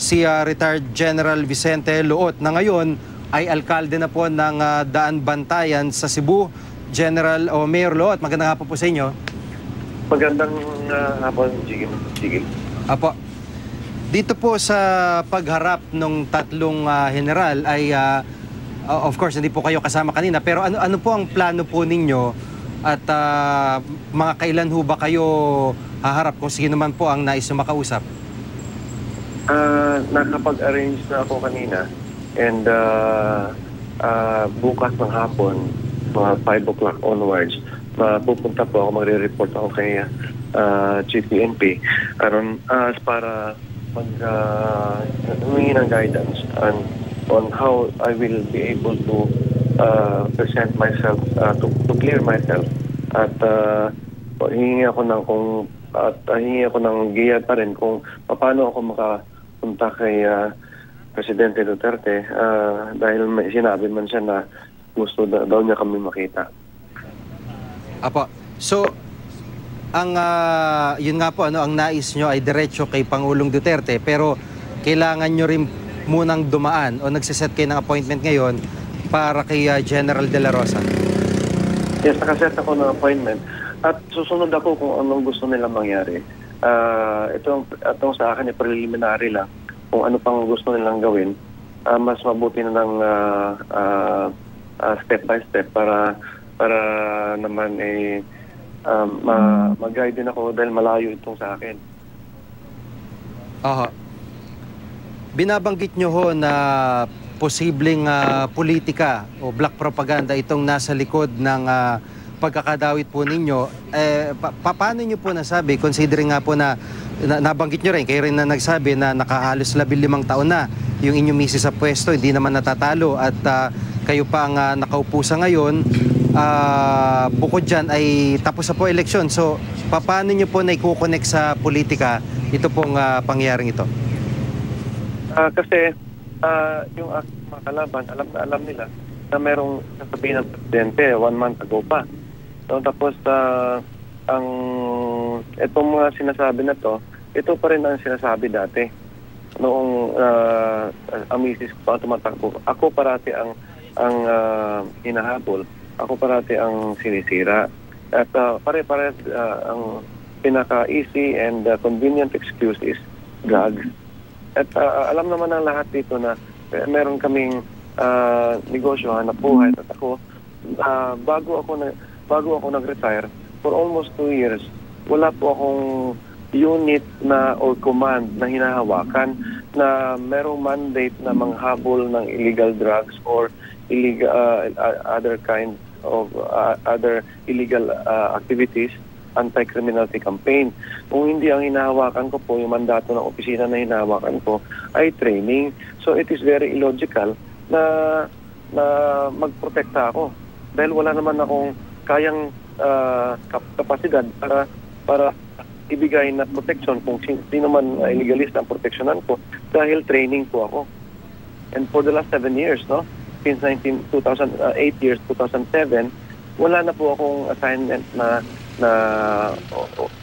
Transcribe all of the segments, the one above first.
si retired General Vicente Luot na ngayon ay alkalde na po ng Daan Bantayan sa Cebu. General o Mayor Luot, magandang hapon po sa inyo. Magandang hapon, Jigil. Apo. Dito po sa pagharap ng tatlong general ay of course hindi po kayo kasama kanina, pero ano po ang plano po ninyo at mga kailan ho ba kayo haharap kung sino man po ang nais na makausap? Nakapag-arrange na ako kanina and bukas ng hapon, mga 5 o'clock onwards, pupunta po ako, magre-report ako kay Chief PNP para humingi ng guidance on how I will be able to present myself, to clear myself at hingi ako ng giya pa rin kung paano ako makapunta kay Presidente Duterte dahil may sinabi man siya na gusto daw niya kami makita. Apo. So ang yun nga po ang nais nyo ay diretso kay Pangulong Duterte, pero kailangan nyo rin munang dumaan o nagsiset kayo ng appointment ngayon para kay General De La Rosa. Yes, nakaset ako ng appointment at susunod ako kung anong gusto nilang mangyari. Itong sa akin ay preliminary lang kung ano pang gusto nilang gawin. Mas mabuti na ng step by step para naman mag-guide din ako dahil malayo itong sa akin. Aha. Binabanggit nyo ho na posibleng politika o black propaganda itong nasa likod ng pagkakadawit po ninyo. Paano nyo po nasabi, considering nga po na nabanggit nyo rin, kayo rin na nagsabi na nakahalos 15 taon na yung inyong misis sa pwesto, hindi naman natatalo at kayo pa ang nakaupo sa ngayon. Bukod dyan ay tapos na po eleksyon. So, paano nyo po na i-connect sa politika ito pong pangyaring ito? Kasi yung mga kalaban, alam nila na merong sasabihin ng presidente 1 month ago pa. So, tapos itong mga sinasabi na to, ito pa rin ang sinasabi dati. Noong ang misis ko pa tumatakbo, ako parati ang hinahabol. Ako parati ang sinisira. At pare-pare ang pinaka-easy and convenient excuse is drugs. At alam naman ng lahat dito na meron kaming negosyo, hanap buhay. At ako, bago ako nag-retire, for almost 2 years, wala po akong unit na or command na hinahawakan na merong mandate na manghabol ng illegal drugs or illegal other kinds of other illegal activities, anti-criminality campaign. Kung hindi ang hinahawakan ko po, yung mandato ng opisina na hinahawakan ko ay training. So it is very illogical na magprotekta ako dahil wala naman akong kayang kapasidad para ibigay na protection kung sino man illegalista ang proteksyonan ko dahil training po ako. And for the last 7 years, no? Since 2008 years, 2007, wala na po akong assignment na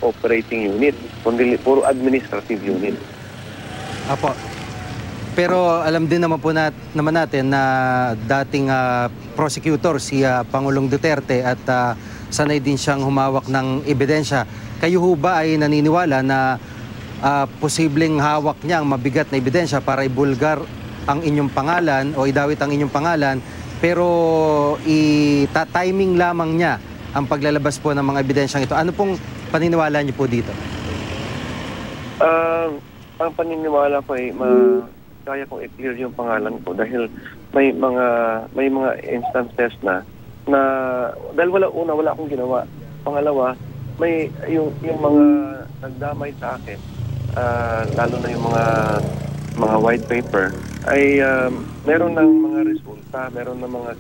operating unit, kundi puro administrative unit. Apo. Pero alam din naman po naman natin na dating prosecutor si Pangulong Duterte at sanay din siyang humawak ng ebidensya. Kayo ho ba ay naniniwala na posibleng hawak niya ang mabigat na ebidensya para ibulgar ang inyong pangalan o idawit ang inyong pangalan, pero timing lamang niya ang paglalabas po ng mga ebidensyang ito? Ano pong paniniwala niyo po dito? Ang paniniwala ko ay kaya kong i-clear yung pangalan ko dahil may mga instances na dahil wala akong ginawa. Pangalawa, may yung mga nagdamay sa akin, lalo na yung mga white paper ay meron ng mga resulta, meron ng mga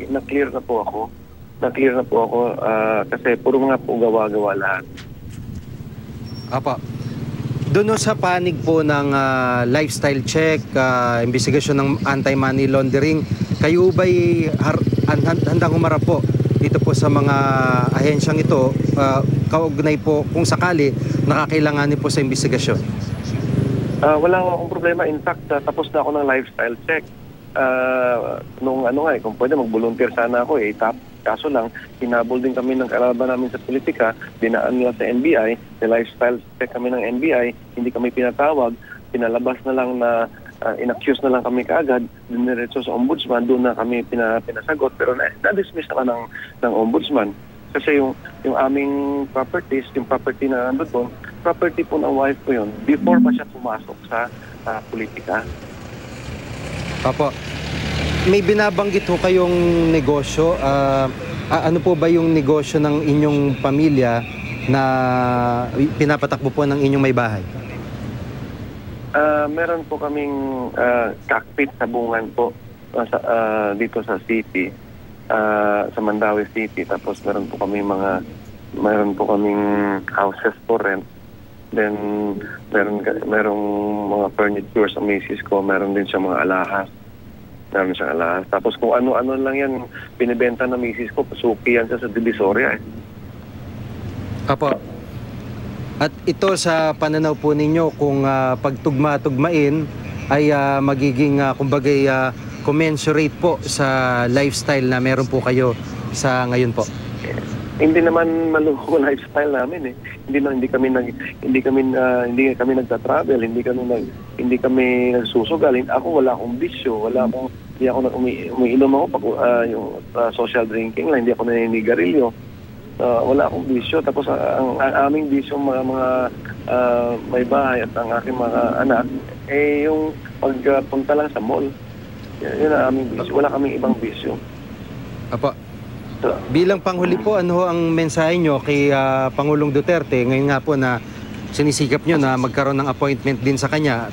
na-clear na po ako kasi puro mga po gawa-gawa lahat. Apa. Doon sa panig po ng lifestyle check, investigasyon ng anti-money laundering, kayo ba'y handang humarap po dito po sa mga ahensyang ito, kaugnay po kung sakali nakakailanganin po sa investigasyon? Wala akong problema. In fact, tapos na ako ng lifestyle check. Nung kung pwede mag-volunteer sana ako kaso lang, hinabol din kami ng kalaban namin sa politika, dinaan nila sa NBI, lifestyle check kami ng NBI, hindi kami pinatawag, pinalabas na lang na in-accuse na lang kami kaagad, diniretso sa ombudsman, doon na kami pinasagot, pero na-dismiss naman ng ombudsman. Kasi yung aming properties, yung property na nandun doon, property po ng wife ko yun before pa siya pumasok sa politika. Opo. May binabanggit ho kayong negosyo. Ano po ba yung negosyo ng inyong pamilya na pinapatakbo po ng inyong may bahay? Meron po kaming cockpit sa bungan po dito sa city, sa Mandaue City. Tapos meron po kaming houses for rent. Then merong mga furnitures sa misis ko, meron din siya mga alahas. Tapos kung ano-ano lang yan binibenta ng misis ko, pasuki yan sa Divisoria eh. Apo. At ito sa pananaw po ninyo, kung pagtugma-tugmain ay magiging commensurate po sa lifestyle na meron po kayo sa ngayon po? Hindi naman maluho lifestyle namin eh. Hindi kami nagta-travel, hindi kami nagsusugal. Ako wala akong bisyo, hindi ako umiinom ako pag yung social drinking lang, hindi ako naninigarilyo. Wala akong bisyo. Tapos ang aming bisyo mga may bahay at ang aking mga anak yung pagpunta lang sa mall. Yun ang aming bisyo. Wala kaming ibang bisyo. Apo. Bilang panghuli po, ano ang mensahe nyo kay Pangulong Duterte ngayon nga po na sinisikap nyo na magkaroon ng appointment din sa kanya?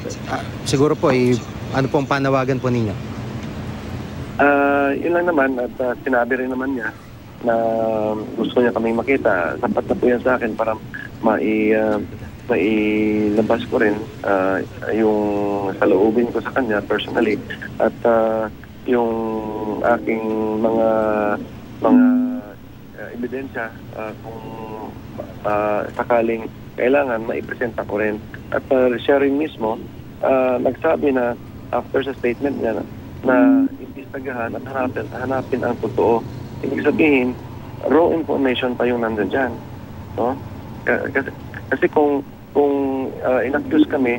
Siguro po, ano po ang panawagan po ninyo? Yun lang naman at sinabi rin naman niya na gusto niya kaming makita. Sapat na po yan sa akin para mailabas ko rin yung saloobin ko sa kanya personally at yung aking mga ebidensya kung sakaling kailangan maipresenta ko rin. At siya rin mismo nagsabi na after sa statement niya na imbestagahan at hanapin ang totoo. Ibig sabihin, raw information pa yung nandun dyan. No? Kasi kung in-accuse kami,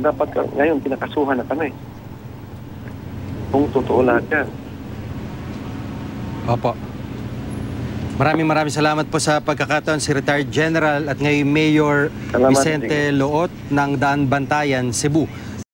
dapat ngayon pinakasuhan na kami. Kung totoo lahat yan. Opo. Maraming salamat po sa pagkakataon si Retired General at ngayon Mayor Salamat, Vicente Loot ng Daan Bantayan, Cebu.